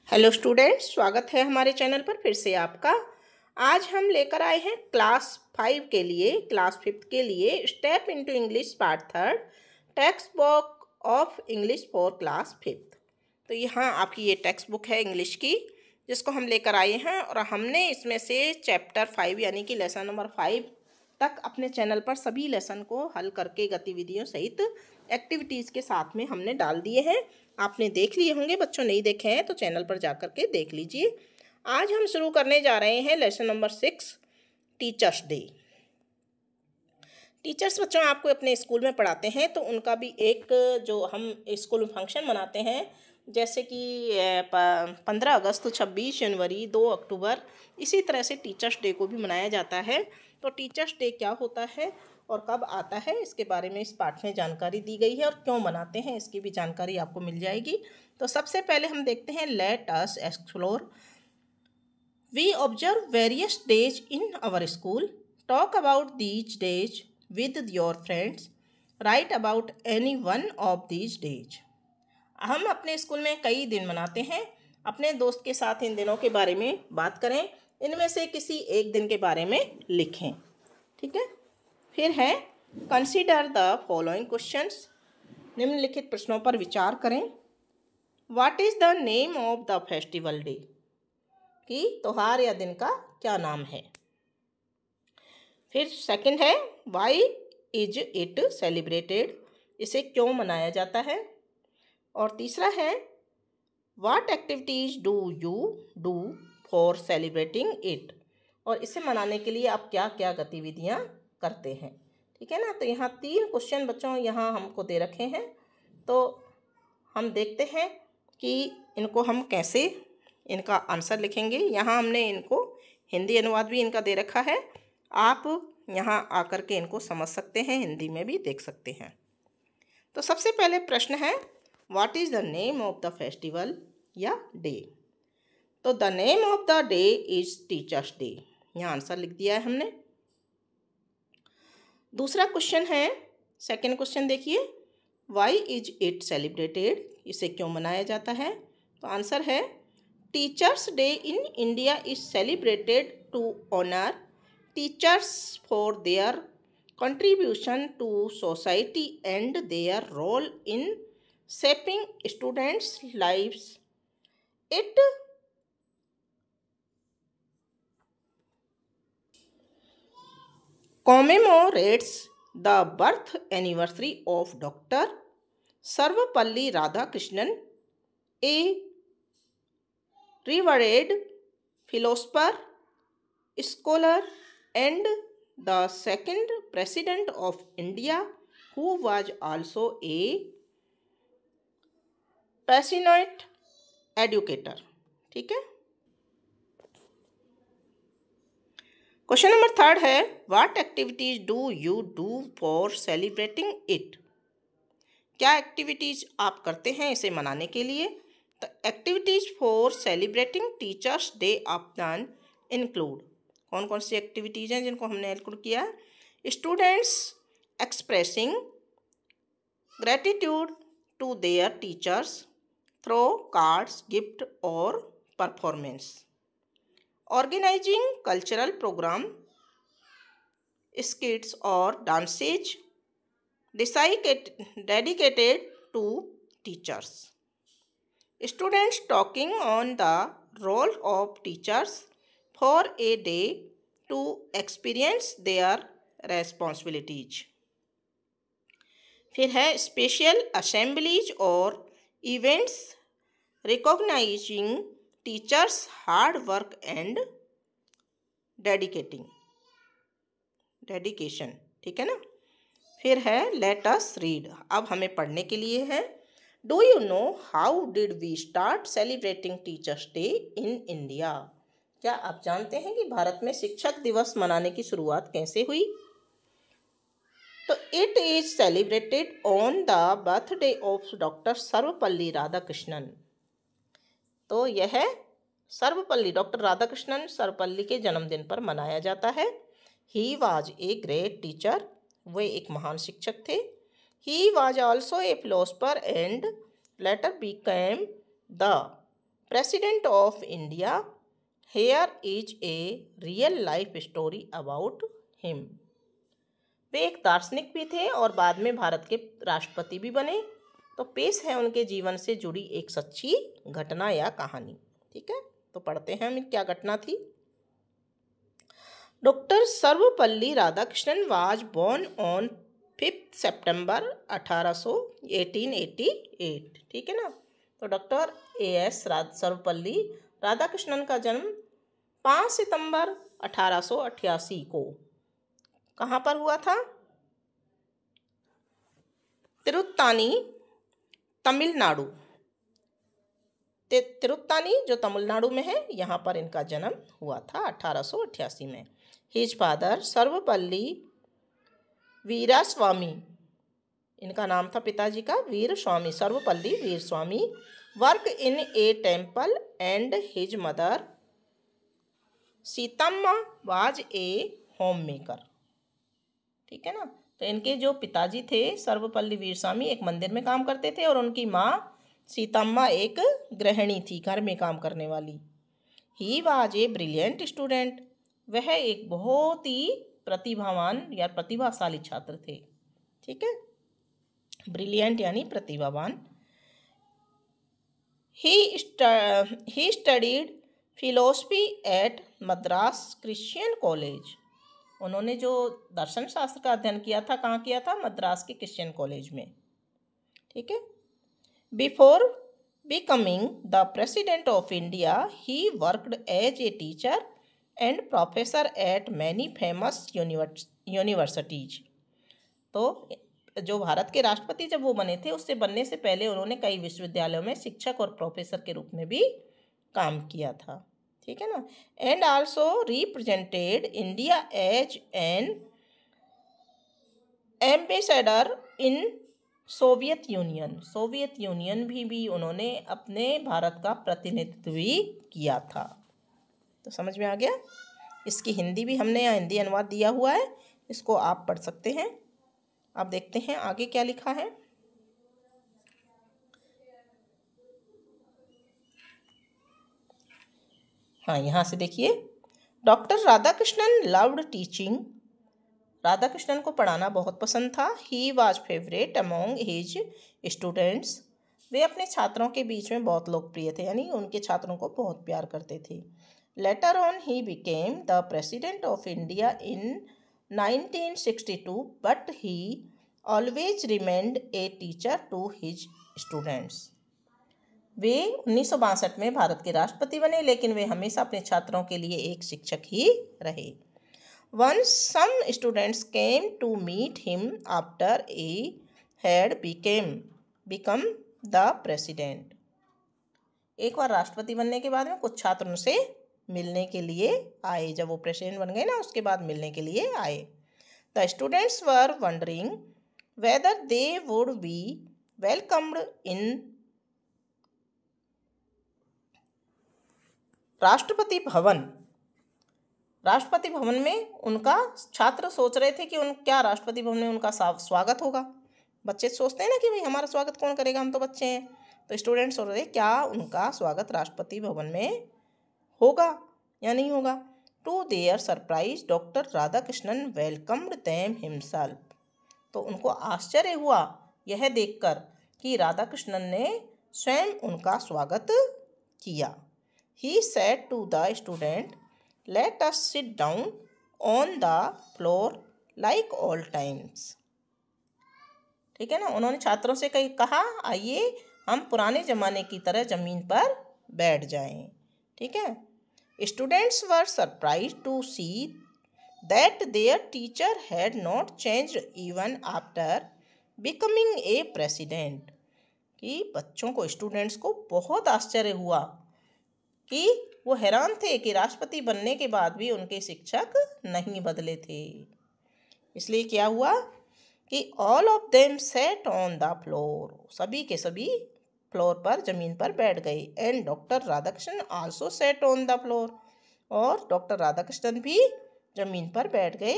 Hello students, स्वागत है हमारे चैनल पर फिर से आपका। आज हम लेकर आए हैं क्लास 5 के लिए, क्लास 5 के लिए step into English part 3 text book of English for class 5। तो यहाँ आपकी ये टेक्स्ट बुक है इंग्लिश की, जिसको हम लेकर आए हैं और हमने इसमें से चैप्टर 5 यानी कि लेसन नंबर 5 तक अपने चैनल पर सभी लेसन को हल करके गतिविधियों सहित एक्टिविटीज़ के साथ में हमने डाल दिए हैं। आपने देख लिए होंगे, बच्चों नहीं देखे हैं तो चैनल पर जा कर के देख लीजिए। आज हम शुरू करने जा रहे हैं lesson number 6 teachers day. Teachers बच्चों आपको अपने स्कूल में पढ़ाते हैं तो उनका भी एक जो हम स्कूल में फंक्शन मनाते हैं, जैसे कि 15 अगस्त, 26 जनवरी, 2 अक्टूबर, इसी तरह से टीचर्स डे को भी मनाया जाता है। तो टीचर्स डे क्या होता है और कब आता है, इसके बारे में इस पाठ में जानकारी दी गई है और क्यों मनाते हैं इसकी भी जानकारी आपको मिल जाएगी। तो सबसे पहले हम देखते हैं, let us explore. We observe various days in our school, talk about these days with your friends, write about any one of these days. हम अपने स्कूल में कई दिन मनाते हैं, अपने दोस्त के साथ इन दिनों के बारे में बात करें, इनमें से किसी एक दिन के बारे में लिखें। ठीक है। फिर है, कंसीडर द फॉलोइंग क्वेश्चंस। निम्नलिखित प्रश्नों पर विचार करें। What is the name of the festival day, कि त्योहार या दिन का क्या नाम है। फिर सेकंड है, व्हाई इज इट सेलिब्रेटेड, इसे क्यों मनाया जाता है। और तीसरा है, what activities do you do for celebrating it, और इसे मनाने के लिए आप क्या क्या गतिविधियाँ करते हैं। ठीक है ना। तो यहाँ 3 क्वेश्चन बच्चों यहाँ हमको दे रखे हैं, तो हम देखते हैं कि इनको हम कैसे इनका आंसर लिखेंगे। यहाँ हमने इनको हिंदी अनुवाद भी इनका दे रखा है, आप यहाँ आकर के इनको समझ सकते हैं, हिंदी में भी देख सकते हैं। तो सबसे पहले प्रश्न है, what is the name of the festival या डे। तो the name of the day is teachers day, यहाँ आंसर लिख दिया है हमने। दूसरा क्वेश्चन है, सेकंड क्वेश्चन देखिए, व्हाई इज इट सेलिब्रेटेड, इसे क्यों मनाया जाता है। तो आंसर है, teachers day in India is celebrated to honour teachers for their contribution to society and their role in shaping students' lives. It commemorates the birth anniversary of Dr. Sarvapalli Radhakrishnan, a revered philosopher, scholar, and the second president of India, who was also a passionate educator. ठीक है। Question number 3 है, what activities do you do for celebrating it, क्या activities आप करते हैं इसे मनाने के लिए। तो activities for celebrating teachers day option include, कौन कौन सी एक्टिविटीज़ हैं जिनको हमने इंक्लूड किया। Students expressing gratitude to their teachers through cards, gift और performance. Organizing cultural program, skits और dances dedicated to teachers. Students talking on the role of teachers for a day to experience their responsibilities. फिर है, special assemblies और events recognising teachers hard work and dedication. ठीक है ना। फिर है, let us read, अब हमें पढ़ने के लिए है। Do you know how did we start celebrating teachers day in India, क्या आप जानते हैं कि भारत में शिक्षक दिवस मनाने की शुरुआत कैसे हुई। तो it is celebrated on the birthday of doctor Sarvepalli Radhakrishnan. तो यह सर्वपल्ली, डॉक्टर राधाकृष्णन सर्वपल्ली के जन्मदिन पर मनाया जाता है। He was a great teacher, वे एक महान शिक्षक थे। He was also a philosopher and later became the president of India, here is a real life story about him. वे एक दार्शनिक भी थे और बाद में भारत के राष्ट्रपति भी बने। तो पेश है उनके जीवन से जुड़ी एक सच्ची घटना या कहानी। ठीक है, तो पढ़ते हैं हम क्या घटना थी। Doctor Sarvepalli Radhakrishnan was born on 5 सितंबर 1888। ठीक है ना। तो डॉक्टर A.S. सर्वपल्ली राधाकृष्णन का जन्म 5 सितंबर 1888 को कहाँ पर हुआ था? तिरुत्तानी, तमिलनाडु। तिरुत्तानी जो तमिलनाडु में है, यहाँ पर इनका जन्म हुआ था 1888 में। हिज फादर सर्वपल्ली वीरास्वामी, इनका नाम था पिताजी का Veeraswami, Sarvepalli Veeraswami, work in A temple and his mother Seethamma was a home maker. ठीक है ना। तो इनके जो पिताजी थे सर्वपल्ली वीरस्वामी एक मंदिर में काम करते थे और उनकी माँ सीतम्मा एक गृहिणी थी, घर में काम करने वाली। He was a brilliant student, वह एक बहुत ही प्रतिभावान या प्रतिभाशाली छात्र थे। ठीक है, ब्रिलियंट यानी प्रतिभावान। He studied philosophy at Madras Christian college. उन्होंने जो दर्शन शास्त्र का अध्ययन किया था, कहाँ किया था? मद्रास के क्रिश्चियन कॉलेज में। ठीक है। Before becoming the president of India he worked as a teacher and professor at many famous universities. तो जो भारत के राष्ट्रपति जब वो बने थे, उससे बनने से पहले उन्होंने कई विश्वविद्यालयों में शिक्षक और प्रोफेसर के रूप में भी काम किया था। ठीक है ना। And also represented India as an ambassador in Soviet Union. Soviet Union भी उन्होंने अपने भारत का प्रतिनिधित्व भी किया था। तो समझ में आ गया। इसकी हिंदी भी हमने यहाँ हिंदी अनुवाद दिया हुआ है, इसको आप पढ़ सकते हैं। अब देखते हैं आगे क्या लिखा है। हाँ, यहाँ से देखिए। Doctor Radhakrishnan loved teaching. Radhakrishnan को पढ़ाना बहुत पसंद था। He was favourite among his students. वे अपने छात्रों के बीच में बहुत लोकप्रिय थे, यानी उनके छात्रों को बहुत प्यार करते थे। Later on he became the president of India in 1962, but he always remained a teacher to his students. वे 1962 में भारत के राष्ट्रपति बने, लेकिन वे हमेशा अपने छात्रों के लिए एक शिक्षक ही रहे। Once some students came to meet him after he had become the president. एक बार राष्ट्रपति बनने के बाद में कुछ छात्र उनसे मिलने के लिए आए। जब वो प्रेसिडेंट बन गए ना, उसके बाद मिलने के लिए आए। The students were wondering whether they would be welcomed in Rashtrapati Bhavan. Rashtrapati Bhavan में उनका छात्र सोच रहे थे कि क्या राष्ट्रपति भवन में उनका स्वागत होगा। बच्चे सोचते हैं ना कि भाई हमारा स्वागत कौन करेगा, हम तो बच्चे हैं। तो स्टूडेंट सोच रहे क्या उनका स्वागत राष्ट्रपति भवन में होगा या नहीं होगा। To their surprise doctor Radhakrishnan welcomed them himself. तो उनको आश्चर्य हुआ यह देखकर कि राधाकृष्णन ने स्वयं उनका स्वागत किया। He said to the student, Let us sit down on the floor like old times. ठीक है ना। उन्होंने छात्रों से कहा आइए हम पुराने ज़माने की तरह ज़मीन पर बैठ जाएं। ठीक है। Students were surprised to see that their teacher had not changed even after becoming a president. कि बच्चों को, स्टूडेंट्स को बहुत आश्चर्य हुआ कि वो हैरान थे कि राष्ट्रपति बनने के बाद भी उनके शिक्षक नहीं बदले थे। इसलिए क्या हुआ कि all of them set on the floor. सभी के सभी फ्लोर पर, जमीन पर बैठ गए। And doctor Radhakrishnan also set on the floor. और डॉक्टर राधाकृष्णन भी जमीन पर बैठ गए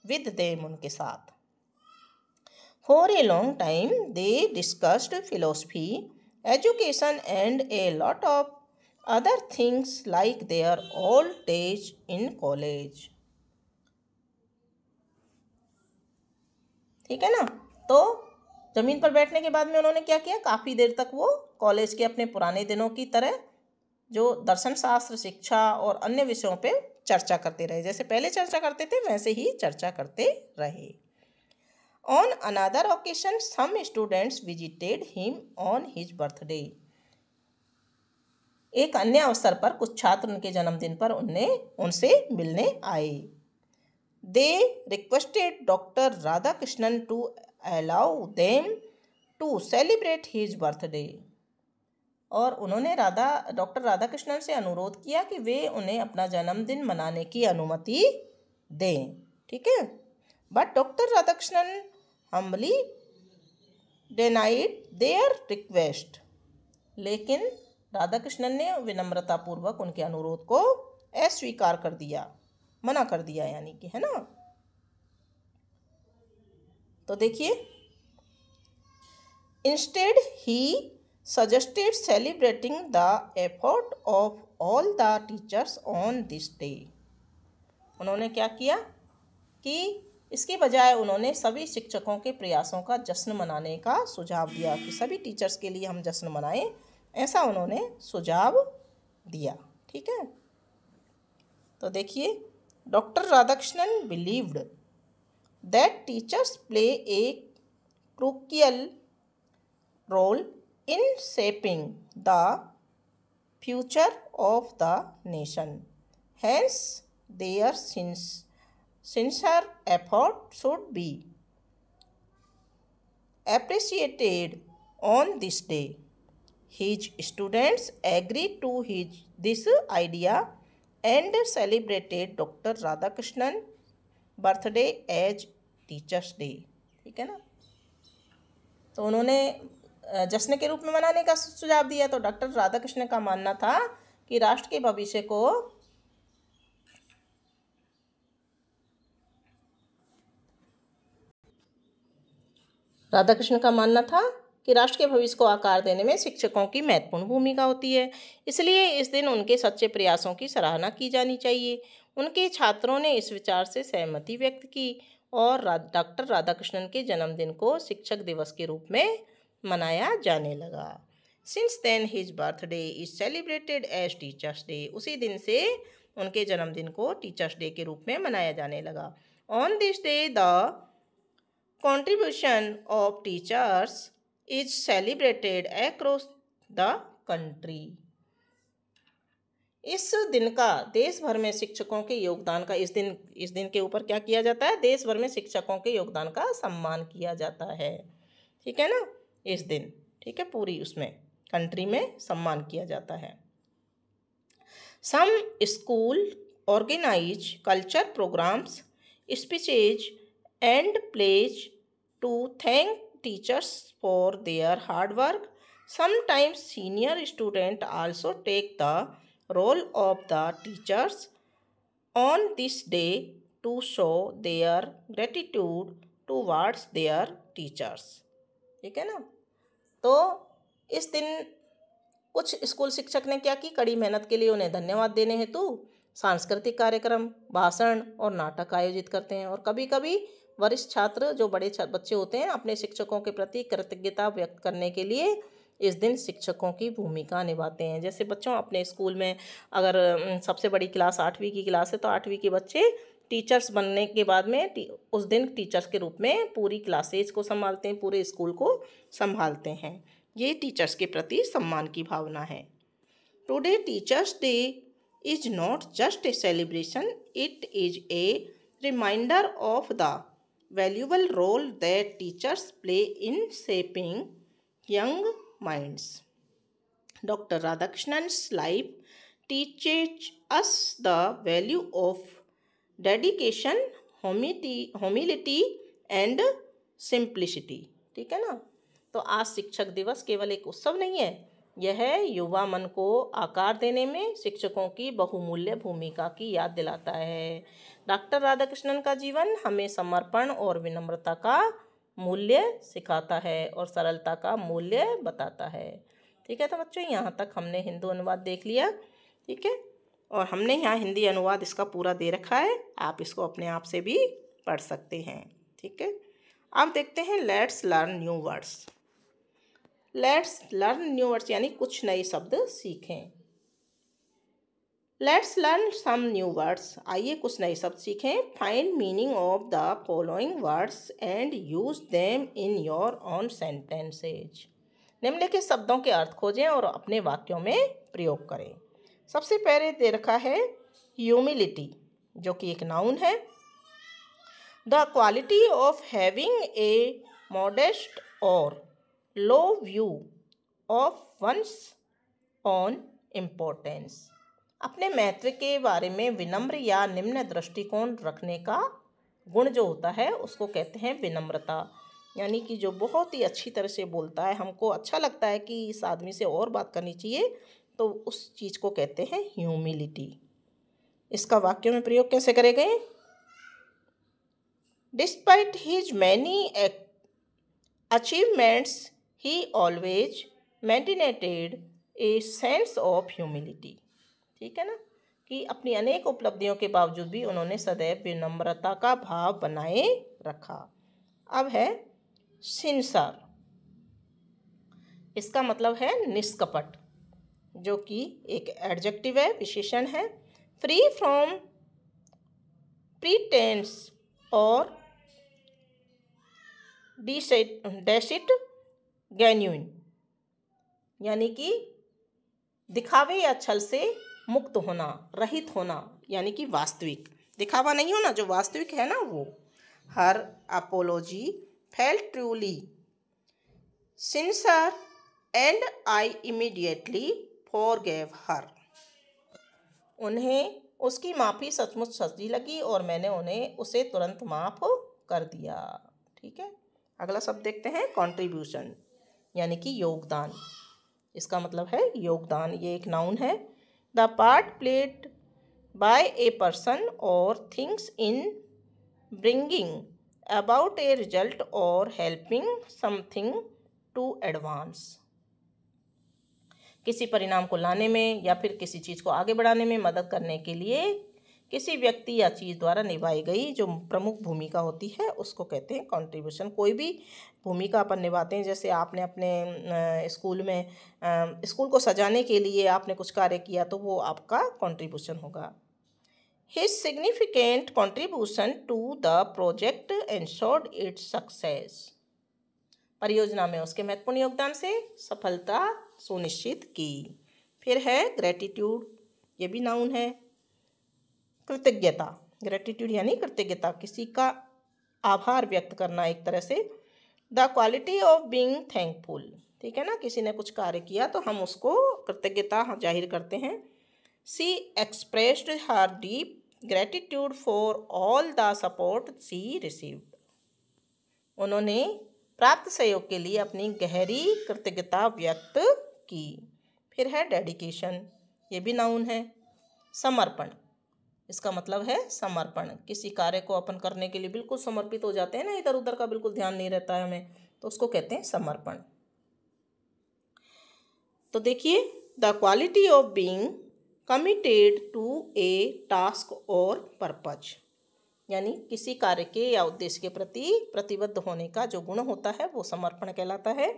विद देम, उनके साथ। For a long time they discussed philosophy, education and a lot of other things like their old age in college। ठीक है ना। तो जमीन पर बैठने के बाद में उन्होंने क्या किया, काफ़ी देर तक वो कॉलेज के अपने पुराने दिनों की तरह जो दर्शन शास्त्र, शिक्षा और अन्य विषयों पे चर्चा करते रहे। जैसे पहले चर्चा करते थे वैसे ही चर्चा करते रहे। On another occasion some students visited him on his birthday. एक अन्य अवसर पर कुछ छात्र उनके जन्मदिन पर उनसे मिलने आए। They requested doctor Radhakrishnan to allow them to celebrate his birthday. और उन्होंने डॉक्टर राधाकृष्णन से अनुरोध किया कि वे उन्हें अपना जन्मदिन मनाने की अनुमति दें। ठीक है। But doctor Radhakrishnan humbly denied their request. लेकिन राधाकृष्णन ने विनम्रतापूर्वक उनके अनुरोध को अस्वीकार कर दिया, मना कर दिया, यानी कि, है ना। तो देखिए, instead he suggested celebrating the effort of all the teachers on this day। उन्होंने क्या किया कि इसके बजाय उन्होंने सभी शिक्षकों के प्रयासों का जश्न मनाने का सुझाव दिया, कि सभी टीचर्स के लिए हम जश्न मनाएं, ऐसा उन्होंने सुझाव दिया। ठीक है। तो देखिए, doctor Radhakrishnan believed that teachers play a crucial role in shaping the future of the nation. Hence, their sincere effort should be appreciated on this day. His students agreed to this idea and celebrated Dr. Radhakrishnan birthday as Teachers Day। ठीक है ना। तो उन्होंने जश्न के रूप में मनाने का सुझाव दिया। तो डॉक्टर राधाकृष्णन का मानना था कि राष्ट्र के भविष्य को आकार देने में शिक्षकों की महत्वपूर्ण भूमिका होती है। इसलिए इस दिन उनके सच्चे प्रयासों की सराहना की जानी चाहिए। उनके छात्रों ने इस विचार से सहमति व्यक्त की और डॉक्टर राधाकृष्णन के जन्मदिन को शिक्षक दिवस के रूप में मनाया जाने लगा। Since then his birthday is celebrated as teachers day. उसी दिन से उनके जन्मदिन को टीचर्स डे के रूप में मनाया जाने लगा। On this day the contribution of teachers is celebrated across the country. इस दिन का देश भर में शिक्षकों के योगदान का इस दिन के ऊपर क्या किया जाता है, देश भर में शिक्षकों के योगदान का सम्मान किया जाता है। ठीक है ना, इस दिन, ठीक है, पूरी उसमें कंट्री में सम्मान किया जाता है। Some school organize culture programs, speeches and plays to thank teachers for their hard work. Sometimes senior student also take the role of the teachers on this day to show their gratitude towards their teachers. ठीक है ना। तो इस दिन कुछ school शिक्षक ने क्या की, कड़ी मेहनत के लिए उन्हें धन्यवाद देने हेतु सांस्कृतिक कार्यक्रम, भाषण और नाटक आयोजित करते हैं। और कभी कभी वरिष्ठ छात्र, जो बड़े बच्चे होते हैं, अपने शिक्षकों के प्रति कृतज्ञता व्यक्त करने के लिए इस दिन शिक्षकों की भूमिका निभाते हैं। जैसे बच्चों, अपने स्कूल में अगर सबसे बड़ी क्लास 8वीं की क्लास है तो 8वीं के बच्चे टीचर्स बनने के बाद में उस दिन टीचर्स के रूप में पूरी क्लासेज को संभालते हैं, पूरे स्कूल को संभालते हैं। ये टीचर्स के प्रति सम्मान की भावना है। Today teachers day is not just a celebration, it is a reminder of the valuable role that teachers play in shaping young minds. Doctor Radhakrishnan's life teaches us the value of dedication, humility and simplicity. ठीक है ना। तो आज शिक्षक दिवस केवल एक उत्सव नहीं है, यह युवा मन को आकार देने में शिक्षकों की बहुमूल्य भूमिका की याद दिलाता है। डॉक्टर राधाकृष्णन का जीवन हमें समर्पण और विनम्रता का मूल्य सिखाता है और सरलता का मूल्य बताता है। ठीक है, तो बच्चों यहाँ तक हमने हिंदी अनुवाद देख लिया। ठीक है, और हमने यहाँ हिंदी अनुवाद इसका पूरा दे रखा है, आप इसको अपने आप से भी पढ़ सकते हैं। ठीक है, अब देखते हैं let's learn new words. Let's learn new words यानी कुछ नए शब्द सीखें। Let's learn some new words, आइए कुछ नए शब्द सीखें। Find meaning of the following words and use them in your own sentences. निम्नलिखित शब्दों के अर्थ खोजें और अपने वाक्यों में प्रयोग करें। सबसे पहले दे रखा है ह्यूमिलिटी, जो कि एक नाउन है। The quality of having a modest or low view of one's own importance, अपने महत्व के बारे में विनम्र या निम्न दृष्टिकोण रखने का गुण जो होता है उसको कहते हैं विनम्रता। यानी कि जो बहुत ही अच्छी तरह से बोलता है, हमको अच्छा लगता है कि इस आदमी से और बात करनी चाहिए, तो उस चीज़ को कहते हैं ह्यूमिलिटी। इसका वाक्य में प्रयोग कैसे करेंगे? Despite his many achievements he always maintained a sense of humility. ठीक है ना, कि अपनी अनेक उपलब्धियों के बावजूद भी उन्होंने सदैव विनम्रता का भाव बनाए रखा। अब है सिंसियर, इसका मतलब है निष्कपट, जो कि एक एडजेक्टिव है, विशेषण है। फ्री फ्रॉम प्रीटेंस और डेसिट जेन्युइन, यानी कि दिखावे या छल से मुक्त होना, रहित होना, यानी कि वास्तविक, दिखावा नहीं होना, जो वास्तविक है ना वो। Her apology felt truly sincere and I immediately forgave her, उन्हें उसकी माफ़ी सचमुच सच्ची लगी और मैंने उसे तुरंत माफ़ कर दिया। ठीक है, अगला शब्द देखते हैं कंट्रीब्यूशन, यानी कि योगदान। इसका मतलब है योगदान, ये एक नाउन है। The part played by a person or things in bringing about a result or helping something to advance, किसी परिणाम को लाने में या फिर किसी चीज़ को आगे बढ़ाने में मदद करने के लिए किसी व्यक्ति या चीज़ द्वारा निभाई गई जो प्रमुख भूमिका होती है उसको कहते हैं कंट्रीब्यूशन। कोई भी भूमिका अपन निभाते हैं, जैसे आपने अपने स्कूल में स्कूल को सजाने के लिए आपने कुछ कार्य किया, तो वो आपका कंट्रीब्यूशन होगा। His significant contribution to the project ensured its success, परियोजना में उसके महत्वपूर्ण योगदान से सफलता सुनिश्चित की। फिर है ग्रेटिट्यूड, ये भी नाउन है। कृतज्ञता, ग्रेटिट्यूड यानी कृतज्ञता, किसी का आभार व्यक्त करना एक तरह से। The quality of being thankful, ठीक है ना, किसी ने कुछ कार्य किया तो हम उसको कृतज्ञता जाहिर करते हैं। She expressed her deep gratitude for all the support she received, उन्होंने प्राप्त सहयोग के लिए अपनी गहरी कृतज्ञता व्यक्त की। फिर है डेडिकेशन, ये भी नाउन है। समर्पण, इसका मतलब है समर्पण, किसी कार्य को अपन करने के लिए बिल्कुल समर्पित हो जाते हैं ना, इधर उधर का बिल्कुल ध्यान नहीं रहता है हमें, तो उसको कहते हैं समर्पण। तो देखिए, the quality of being committed to a task और पर्पज, यानी किसी कार्य के या उद्देश्य के प्रति प्रतिबद्ध होने का जो गुण होता है वो समर्पण कहलाता है।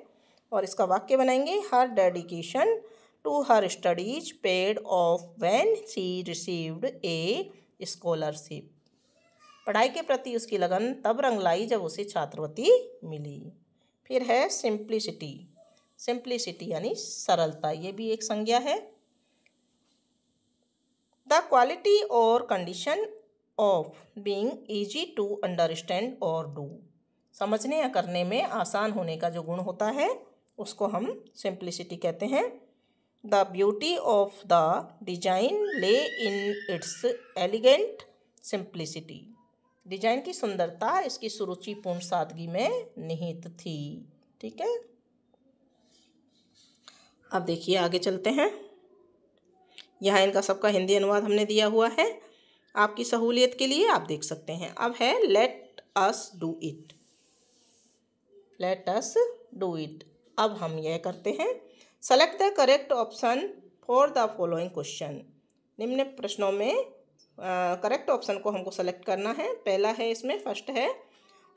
और इसका वाक्य बनाएंगे, her dedication to her studies paid off when she received a scholarship, पढ़ाई के प्रति उसकी लगन तब रंग लाई जब उसे छात्रवृत्ति मिली। फिर है सिंप्लिसिटी, सिंप्लिसिटी यानी सरलता, ये भी एक संज्ञा है। द क्वालिटी और condition of being easy to understand और डू, समझने या करने में आसान होने का जो गुण होता है उसको हम सिंप्लिसिटी कहते हैं। The beauty of the design lay in its elegant simplicity, design की सुंदरता इसकी सुरुचिपूर्ण सादगी में निहित थी। ठीक है, अब देखिए आगे चलते हैं। यहाँ इनका सबका हिंदी अनुवाद हमने दिया हुआ है, आपकी सहूलियत के लिए आप देख सकते हैं। अब है let us do it, let us do it, अब हम यह करते हैं, select the correct option for the following question. निम्न प्रश्नों में करेक्ट ऑप्शन को हमको सेलेक्ट करना है। पहला है, इसमें फर्स्ट है,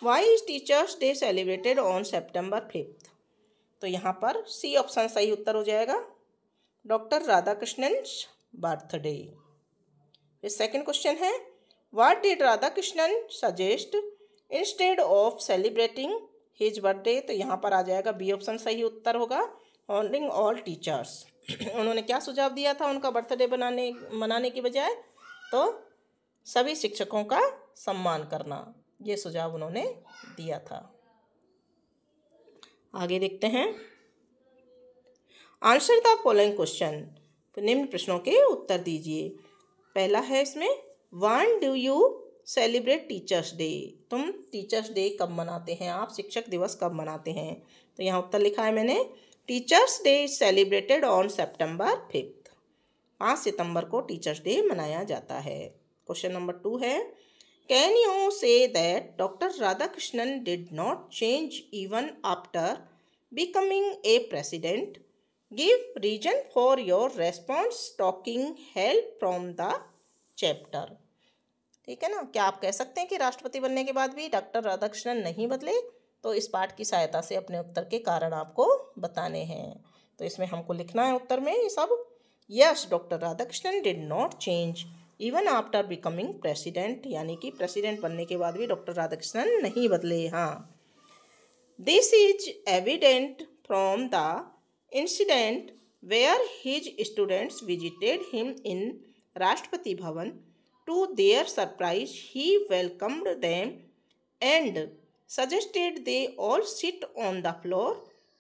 why is teachers day celebrated on September 5th। तो यहाँ पर सी ऑप्शन सही उत्तर हो जाएगा, डॉक्टर राधाकृष्णन बर्थडे। फिर सेकंड क्वेश्चन है, what did Radhakrishnan suggest instead of celebrating his birthday. तो यहाँ पर आ जाएगा बी ऑप्शन सही उत्तर होगा, ऑनरिंग ऑल टीचर्स। उन्होंने क्या सुझाव दिया था उनका बर्थडे मनाने की बजाय? तो सभी शिक्षकों का सम्मान करना, ये सुझाव उन्होंने दिया था। आगे देखते हैं, आंसर द फॉलोइंग क्वेश्चन। तो निम्न प्रश्नों के उत्तर दीजिए। पहला है इसमें, when do you celebrate teachers day. तुम टीचर्स डे कब मनाते हैं, आप शिक्षक दिवस कब मनाते हैं? तो यहाँ उत्तर लिखा है मैंने, teachers day is celebrated on September 5th। 5 सितंबर को टीचर्स डे मनाया जाता है। क्वेश्चन नंबर 2 है, can you say that doctor Radhakrishnan did not change even after becoming a president. Give reason for your response talking help from the chapter. ठीक है ना, क्या आप कह सकते हैं कि राष्ट्रपति बनने के बाद भी डॉक्टर राधाकृष्णन नहीं बदले? तो इस पाठ की सहायता से अपने उत्तर के कारण आपको बताने हैं। तो इसमें हमको लिखना है उत्तर में ये सब, yes doctor Radhakrishnan did not change even after becoming president, यानी कि प्रेसिडेंट बनने के बाद भी डॉक्टर राधाकृष्णन नहीं बदले। हाँ, this is evident from the incident where his students visited him in Rashtrapati Bhavan. To their surprise, he welcomed them and suggested they all sit on the floor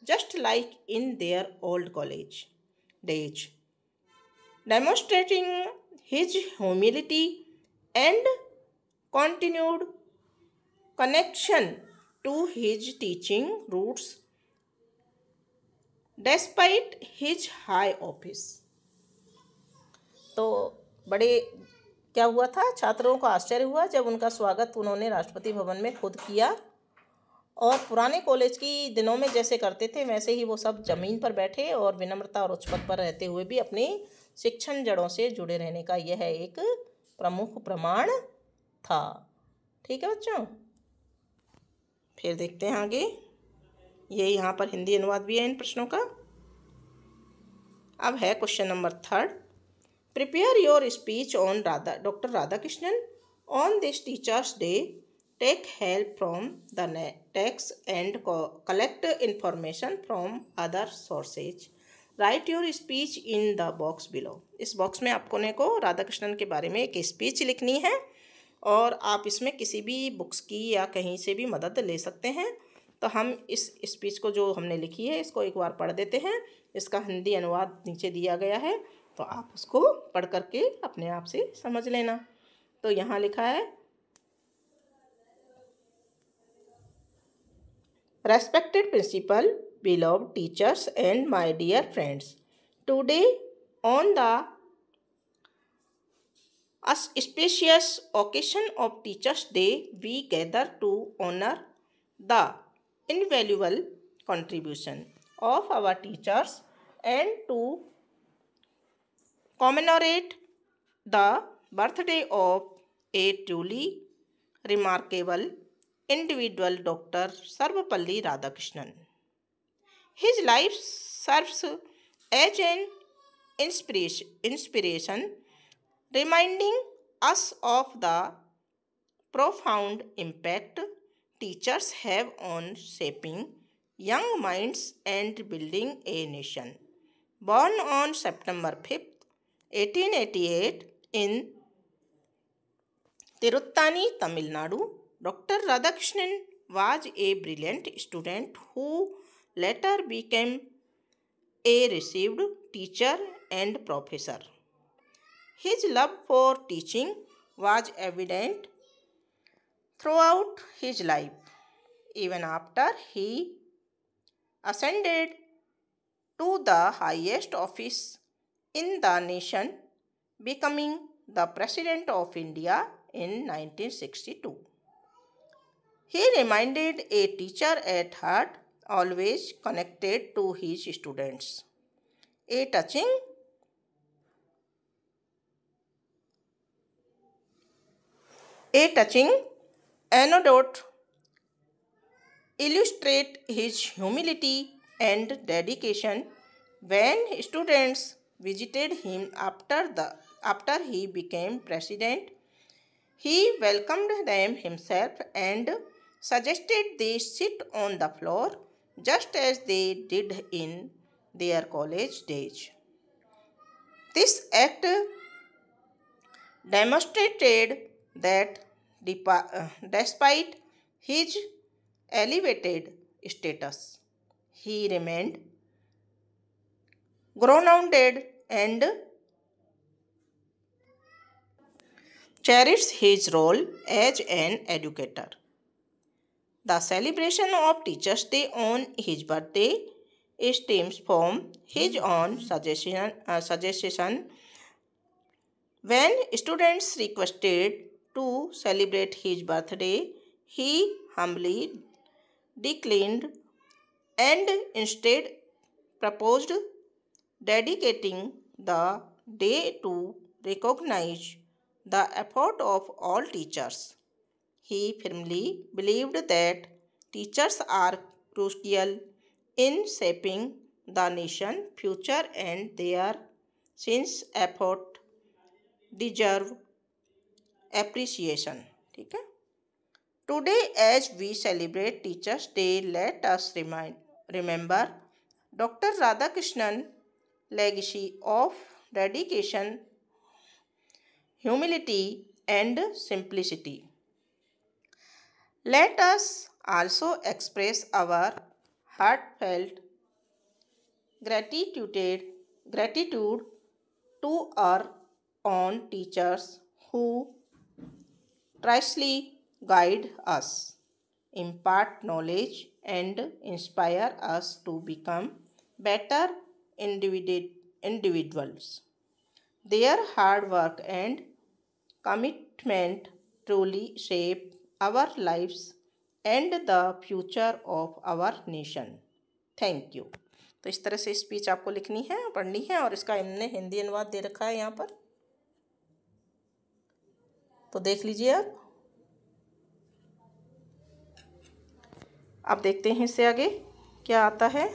just like in their old college days, demonstrating his humility and continued connection to his teaching roots despite his high office। तो बड़े क्या हुआ था, छात्रों को आश्चर्य हुआ जब उनका स्वागत उन्होंने राष्ट्रपति भवन में खुद किया, और पुराने कॉलेज की दिनों में जैसे करते थे वैसे ही वो सब जमीन पर बैठे और विनम्रता और उच्च पद पर रहते हुए भी अपनी शिक्षण जड़ों से जुड़े रहने का यह एक प्रमुख प्रमाण था। ठीक है बच्चों, फिर देखते हैं आगे। ये यहाँ पर हिंदी अनुवाद भी है इन प्रश्नों का। अब है question number 3, Prepare your speech on Dr. Radhakrishnan on this Teachers Day. Take help from the text and collect information from other sources. Write your speech in the box below. इस बॉक्स में आपको को राधाकृष्णन के बारे में एक speech लिखनी है, और आप इसमें किसी भी बुक्स की या कहीं से भी मदद ले सकते हैं। तो हम इस स्पीच को जो हमने लिखी है इसको एक बार पढ़ देते हैं। इसका हिंदी अनुवाद नीचे दिया गया है, तो आप उसको पढ़ करके अपने आप से समझ लेना। तो यहाँ लिखा है, respected principal, beloved teachers and my dear friends, today on the auspicious occasion of Teachers Day, we gather to honor the invaluable contribution of our teachers and to commemorate the birthday of a truly remarkable individual, Dr. Sarvapalli Radhakrishnan. His life serves as an inspiration, reminding us of the profound impact teachers have on shaping young minds and building a nation. Born on September 5th, 1888 in Tiruttani, Tamil Nadu, Dr. Radhakrishnan was a brilliant student who later became a received teacher and professor. His love for teaching was evident throughout his life, even after he ascended to the highest office in the nation, becoming the President of India in 1962. He remained a teacher at heart, always connected to his students. A touching anecdote illustrate his humility and dedication when students visited him after he became president. He welcomed them himself and suggested they sit on the floor just as they did in their college days. This act demonstrated that despite his elevated status, he remained grounded and cherished his role as an educator. The celebration of Teachers' Day on his birthday stems from his own suggestion. When students requested to celebrate his birthday, he humbly declined and instead proposed dedicating the day to recognize the effort of all teachers. He firmly believed that teachers are crucial in shaping the nation's future and their since effort deserve appreciation. ठीक है. Today, as we celebrate Teachers' Day, let us remember Dr. Radhakrishnan legacy of dedication, humility, and simplicity. Let us also express our heartfelt gratitude to our own teachers who tirelessly guide us, impart knowledge, and inspire us to become better individuals. Their hard work and commitment truly shape our lives and the future of our nation. Thank you. तो इस तरह से speech आपको लिखनी है, पढ़नी है और इसका हमने हिंदी अनुवाद दे रखा है यहाँ पर, तो देख लीजिए आप. अब देखते हैं इससे आगे क्या आता है.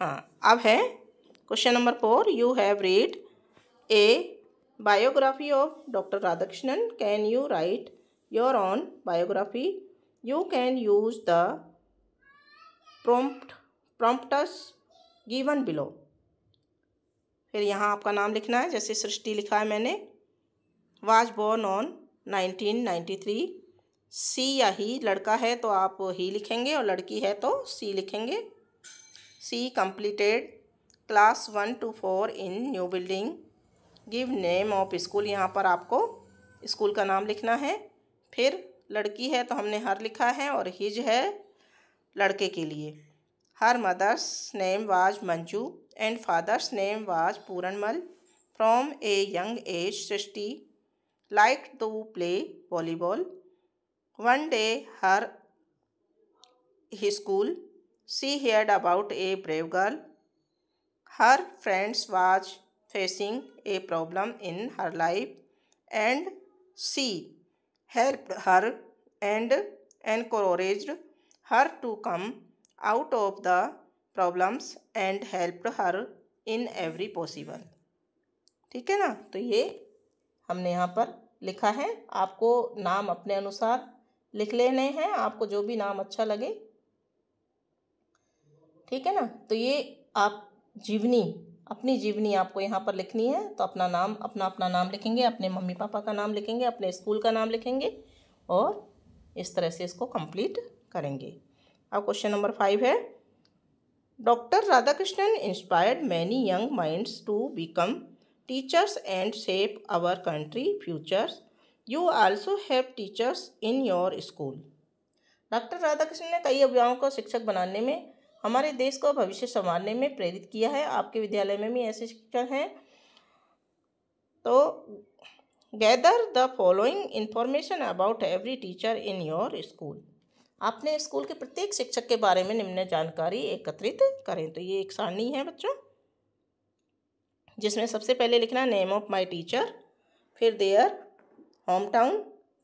हाँ, अब है question number 4. You have read A biography of Dr. Radhakrishnan. Can you write your own biography? You can use the prompts given below. फिर यहाँ आपका नाम लिखना है. जैसे सृष्टि लिखा है मैंने. Was born on 1993. सी या ही, लड़का है तो आप ही लिखेंगे और लड़की है तो सी लिखेंगे. सी completed class 1 to 4 in new building. Give name of school, यहाँ पर आपको स्कूल का नाम लिखना है. फिर लड़की है तो हमने हर लिखा है और हिज है लड़के के लिए. Her mother's name was Manju and father's name was Puranmal. From a young age Srishti like to play volleyball. One day her school she heard about a brave girl. Her friends was facing a problem in her life and she helped her and encouraged her to come out of the problems and helped her in every possible. ठीक है ना. तो ये हमने यहाँ पर लिखा है. आपको नाम अपने अनुसार लिख लेने हैं, आपको जो भी नाम अच्छा लगे. ठीक है ना. तो ये आप अपनी जीवनी आपको यहाँ पर लिखनी है. तो अपना नाम लिखेंगे, अपने मम्मी पापा का नाम लिखेंगे, अपने स्कूल का नाम लिखेंगे और इस तरह से इसको कंप्लीट करेंगे. अब क्वेश्चन नंबर 5 है. Doctor Radhakrishnan inspired many young minds to become teachers and shape our country futures. You also have teachers in your school. Doctor Radhakrishnan ने कई युवाओं को शिक्षक बनाने में, हमारे देश को भविष्य संवारने में प्रेरित किया है. आपके विद्यालय में भी ऐसे शिक्षक हैं. तो gather the following information about every teacher in your school. आपने स्कूल के प्रत्येक शिक्षक के बारे में निम्न जानकारी एकत्रित करें। तो ये एक सारणी है बच्चों, जिसमें सबसे पहले लिखना नेम ऑफ माय टीचर, फिर their home town,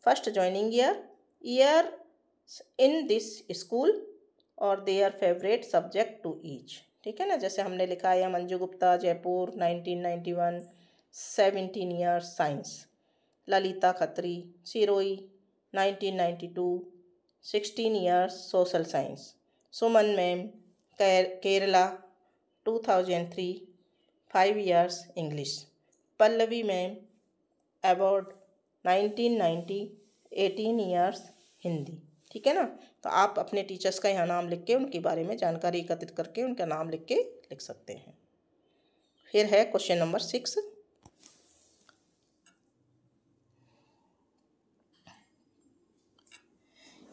first joining year in this school और their favourite subject to each. ठीक है ना, जैसे हमने लिखा है Manju Gupta Jaipur 1991 17 years science, Lalita Khatri Sirohi 1992 16 years social science, Suman ma'am Kerala 2003 5 years English, Pallavi ma'am अवार्ड 1990 18 ईयर्स हिंदी। ठीक है ना, तो आप अपने टीचर्स का यहाँ नाम लिख के उनके बारे में जानकारी एकत्रित करके उनका नाम लिख के लिख सकते हैं। फिर है question number 6।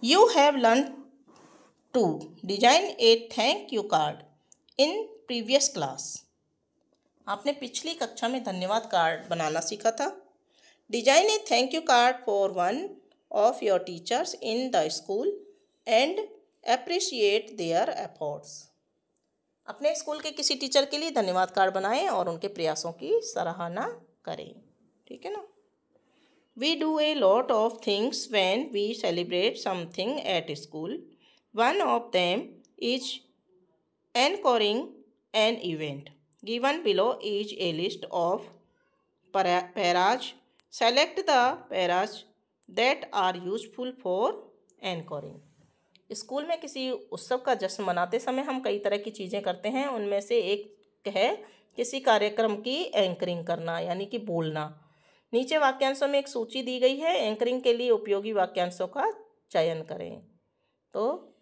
You have learned to design a thank you card in previous class. आपने पिछली कक्षा में धन्यवाद कार्ड बनाना सीखा था। Design a thank you card for one of your teachers in the school and appreciate their efforts. अपने school के किसी टीचर के लिए धन्यवाद कार्ड बनाएं और उनके प्रयासों की सराहना करें। ठीक है ना। We do a lot of things when we celebrate something at school. One of them is anchoring an event. Given below is a list of paras. Select the paras that are useful for anchoring. School में किसी उत्सव का जश्न मनाते समय हम कई तरह की चीज़ें करते हैं। उनमें से एक है किसी कार्यक्रम की एंकरिंग करना, यानी कि बोलना। नीचे वाक्यांशों में एक सूची दी गई है, एंकरिंग के लिए उपयोगी वाक्यांशों का चयन करें। तो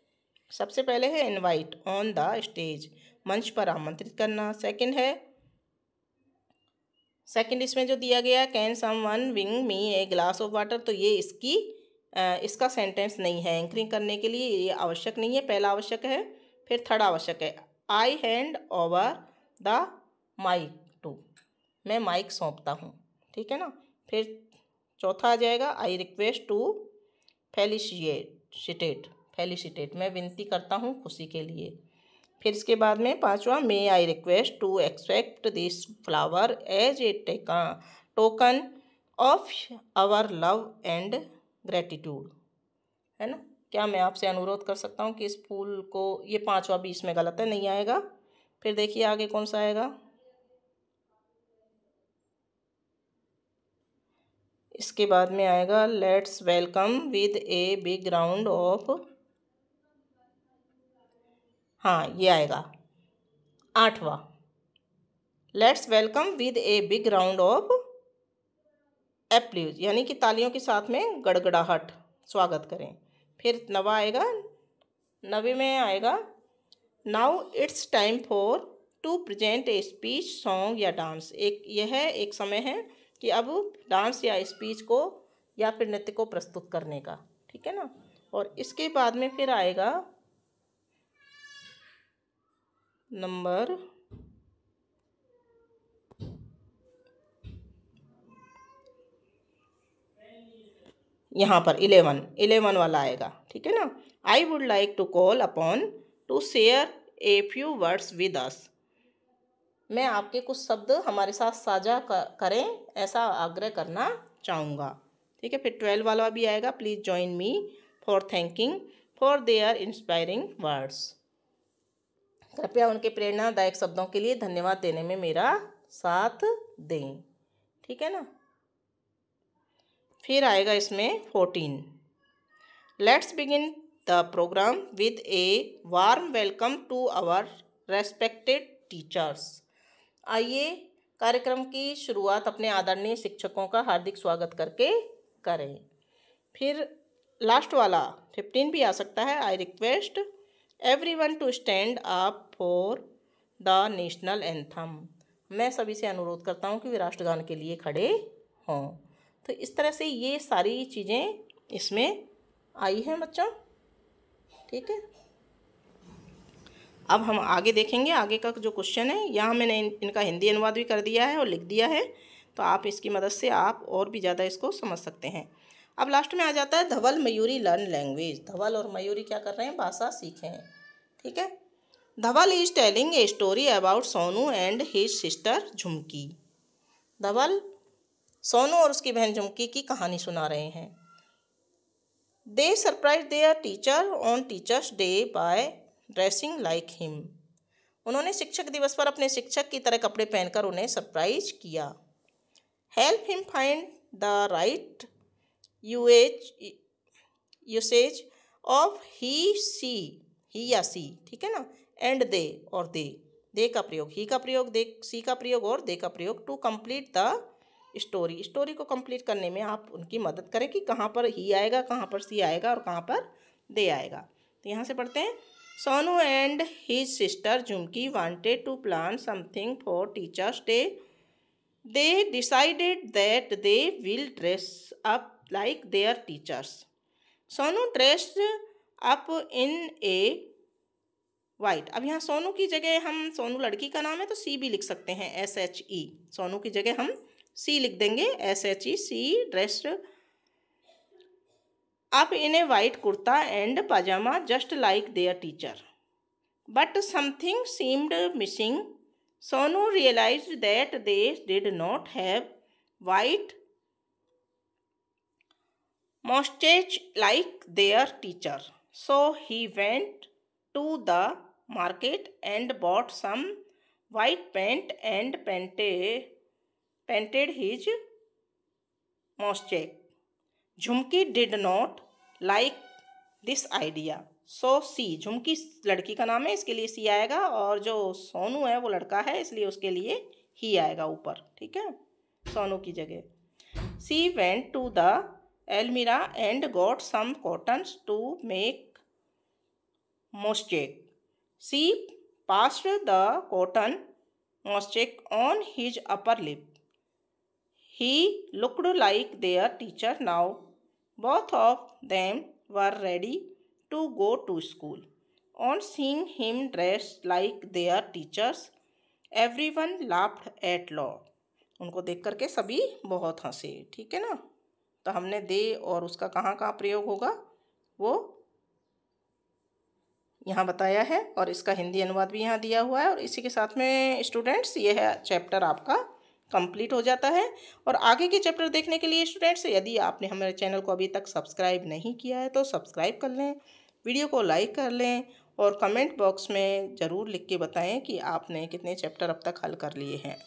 सबसे पहले है इनवाइट ऑन द स्टेज, मंच पर आमंत्रित करना। सेकंड इसमें जो दिया गया can someone wing me a glass of water, तो ये इसका सेंटेंस नहीं है एंकरिंग करने के लिए, ये आवश्यक नहीं है, पहला आवश्यक है। फिर थर्ड आवश्यक है I hand over the mic to, मैं माइक सौंपता हूँ। ठीक है ना। फिर चौथा आ जाएगा आई रिक्वेस्ट टू फेलिसिटेट, मैं विनती करता हूँ खुशी के लिए। फिर इसके बाद में पांचवा may I request to expect this flower as a token of our love and gratitude, है ना। क्या मैं आपसे अनुरोध कर सकता हूँ कि इस फूल को, ये पांचवा भी इसमें गलत है, नहीं आएगा। फिर देखिए आगे कौन सा आएगा, इसके बाद में आएगा let's welcome with a big round of, हाँ ये आएगा आठवां, let's welcome with a big round of applause, यानी कि तालियों के साथ में गड़गड़ाहट स्वागत करें। फिर नवे में आएगा now it's time for to present a speech song या डांस, एक समय है कि अब डांस या स्पीच को या फिर नृत्य को प्रस्तुत करने का। ठीक है ना। और इसके बाद में फिर आएगा नंबर यहाँ पर 11 वाला आएगा। ठीक है ना। I would like to call upon to share a few words with us, मैं आपके कुछ शब्द हमारे साथ साझा करें ऐसा आग्रह करना चाहूँगा। ठीक है। फिर 12 वाला भी आएगा please join me for thanking for their inspiring words, कृपया उनके प्रेरणादायक शब्दों के लिए धन्यवाद देने में मेरा साथ दें। ठीक है ना। फिर आएगा इसमें 14, let's begin the programme with a warm welcome to our respected teachers, आइए कार्यक्रम की शुरुआत अपने आदरणीय शिक्षकों का हार्दिक स्वागत करके करें। फिर लास्ट वाला 15 भी आ सकता है, I request everyone to stand up for the national anthem, मैं सभी से अनुरोध करता हूँ कि वे राष्ट्रगान के लिए खड़े हों। तो इस तरह से ये सारी चीज़ें इसमें आई हैं बच्चों। ठीक है। अब हम आगे देखेंगे, आगे का जो क्वेश्चन है यहाँ मैंने इनका हिंदी अनुवाद भी कर दिया है और लिख दिया है। तो आप इसकी मदद से आप और भी ज़्यादा इसको समझ सकते हैं। अब लास्ट में आ जाता है धवल मयूरी लर्न लैंग्वेज। धवल और मयूरी क्या कर रहे हैं, भाषा सीखे हैं। ठीक है। Dhawal is telling a story about Sonu and his sister Jhumki. Dhawal Sonu और उसकी बहन झुमकी की कहानी सुना रहे हैं। They surprise their teacher on teachers day by dressing like him. उन्होंने शिक्षक दिवस पर अपने शिक्षक की तरह कपड़े पहनकर उन्हें सरप्राइज किया। Help him find the right usage of he she, he या सी, ठीक है ना, एंड दे और दे का प्रयोग, ही का प्रयोग, दे सी का प्रयोग और दे का प्रयोग टू कंप्लीट द स्टोरी को कंप्लीट करने में आप उनकी मदद करें कि कहाँ पर ही आएगा, कहाँ पर सी आएगा और कहाँ पर दे आएगा। तो यहाँ से पढ़ते हैं, Sonu and his sister Jhumki wanted to plan something for teachers day. They decided that they will dress up like their teachers. Sonu dressed up in a white। अब यहाँ सोनू की जगह हम, सोनू लड़की का नाम है तो सी भी लिख सकते हैं, SHE। सोनू की जगह हम सी लिख देंगे, SHE। C dressed up in a white kurta and pajama just like their teacher. But something seemed missing. Sonu realized that they did not have white mustache like their teacher. So he went to the market and bought some white paint and painted his mustache. Jhumki did not like this idea. So सी, झुमकी लड़की का नाम है इसके लिए सी आएगा, और जो सोनू है वो लड़का है इसलिए उसके लिए ही आएगा ऊपर। ठीक है, सोनू की जगह। She went to the Elmira and got some cottons to make mosaic. She passed the cotton mosaic on his upper lip. He looked like their teacher now. Both of them were ready to go to school. On seeing him dressed like their teachers, everyone laughed at loud. उनको देख करके सभी बहुत हंसे। ठीक है ना, तो हमने दे और उसका कहाँ कहाँ प्रयोग होगा वो यहाँ बताया है, और इसका हिंदी अनुवाद भी यहाँ दिया हुआ है। और इसी के साथ में स्टूडेंट्स ये है चैप्टर आपका कंप्लीट हो जाता है। और आगे के चैप्टर देखने के लिए स्टूडेंट्स, यदि आपने हमारे चैनल को अभी तक सब्सक्राइब नहीं किया है तो सब्सक्राइब कर लें, वीडियो को लाइक कर लें, और कमेंट बॉक्स में ज़रूर लिख के बताएं कि आपने कितने चैप्टर अब तक हल कर लिए हैं।